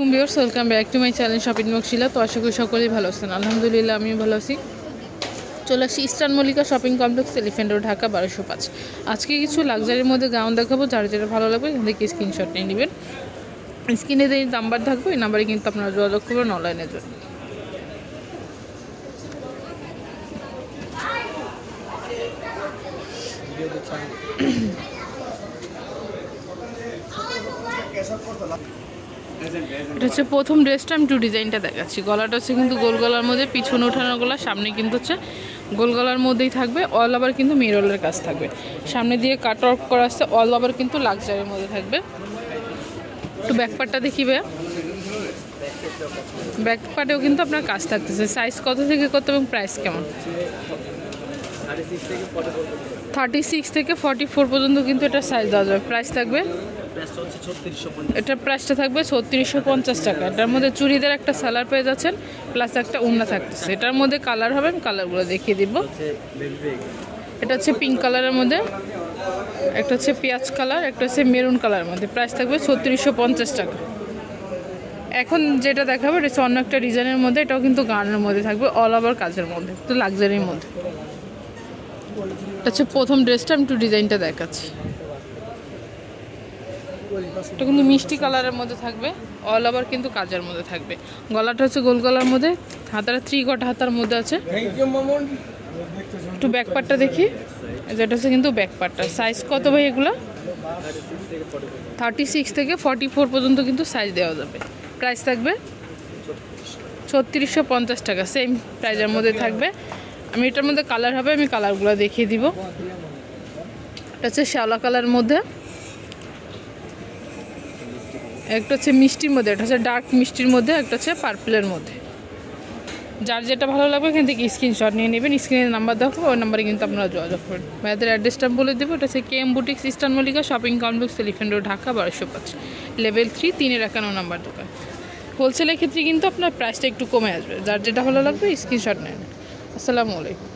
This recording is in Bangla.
আলাইকুম viewers, welcome back to my channel shopping Mokshila. তো আশা করি সকলেই ভালো আছেন। আলহামদুলিল্লাহ আমিও ভালো আছি। চলে আসছি eastern Mallika shopping complex, elephant road, Dhaka 1205। আজকে কিছু লাক্সারির মধ্যে গাউন দেখাবো, যার যেটা ভালো লাগবে এখান থেকে স্ক্রিনশট নিয়ে নেবেন। স্ক্রিনে যে নাম্বার থাকবে এই নাম্বারে কিন্তু আপনারা যোগাযোগ করবেন অনলাইনের জন্য। এটা হচ্ছে প্রথম ড্রেসটা, আমি টু ডিজাইনটা দেখাচ্ছি। গলাটা হচ্ছে কিন্তু গোল গলার মধ্যে, পিছনে ওঠানো গলা, সামনে কিন্তু হচ্ছে গোল গলার মধ্যেই থাকবে। অল ওভার কিন্তু মিররের কাজ থাকবে, সামনে দিয়ে কাট ওয়ার্ক করা আসছে। অল ওভার কিন্তু লাক্সারির মধ্যে থাকবে। একটু ব্যাকপার্টটা দেখিবে, ব্যাকপার্টেও কিন্তু আপনার কাজ থাকতেছে। সাইজ কত থেকে কত এবং প্রাইস কেমন? 36 থেকে 44 পর্যন্ত কিন্তু এটা সাইজ দেওয়া যাবে। প্রাইস থাকবে, এটার প্রাইসটা থাকবে 3650 টাকা। এটার মধ্যে চুড়িদার একটা সালার পেয়ে যাচ্ছেন, প্লাস একটা ওড়না থাকতেছে। এটার মধ্যে কালার হবে, আমি কালারগুলো দেখিয়ে দিব। এটা হচ্ছে পিঙ্ক কালারের মধ্যে, একটা হচ্ছে পেঁয়াজ কালার, একটা হচ্ছে মেরুন কালারের মধ্যে। প্রাইস থাকবে 3650 টাকা। এখন যেটা দেখাবো এটা হচ্ছে অন্য একটা ডিজাইনের মধ্যে, এটাও কিন্তু গানের মধ্যে থাকবে, অল ওভার কাজের মধ্যে, তো লাক্সারির মধ্যে। এটা হচ্ছে প্রথম ড্রেসটা, আমি একটু ডিজাইনটা দেখাচ্ছি। এটা কিন্তু মিষ্টি কালারের মধ্যে থাকবে, অল ওভার কিন্তু কাজের মধ্যে থাকবে। গলাটা হচ্ছে গোল গলার মধ্যে, হাতাটা 3 কটা হাতার মধ্যে আছে। একটু ব্যাকপার্টটা দেখি, যেটা হচ্ছে কিন্তু ব্যাকপার্টটা। সাইজ কত ভাই এগুলো? 36 থেকে 44 পর্যন্ত কিন্তু সাইজ দেওয়া যাবে। প্রাইস থাকবে 3650 টাকা, সেম প্রাইজের মধ্যে থাকবে। আমি এটার মধ্যে কালার হবে, আমি কালারগুলো দেখিয়ে দিব। এটা হচ্ছে শ্যাওলা কালারের মধ্যে, একটা হচ্ছে মিষ্টির মধ্যে, এটা হচ্ছে ডার্ক মিষ্টির মধ্যে, একটা হচ্ছে পার্পলের মধ্যে। যার যেটা ভালো লাগবে এখান থেকে স্ক্রিনশট নিয়ে নেবেন। স্ক্রিনের নাম্বার দেখো, ওই নাম্বারে কিন্তু আপনারা যোগাযোগ করবেন। ভাইয়াদের অ্যাড্রেসটা বলে দেবো। এটা হচ্ছে KM boutiques, eastern Mallika shopping complex, elephant road, Dhaka 1205, level 3, 3-এর 51 number দোকান। হোলসেলের ক্ষেত্রে কিন্তু আপনার প্রাইসটা একটু কমে আসবে। যার যেটা ভালো লাগবে স্ক্রিনশট নেন। আসসালামু আলাইকুম।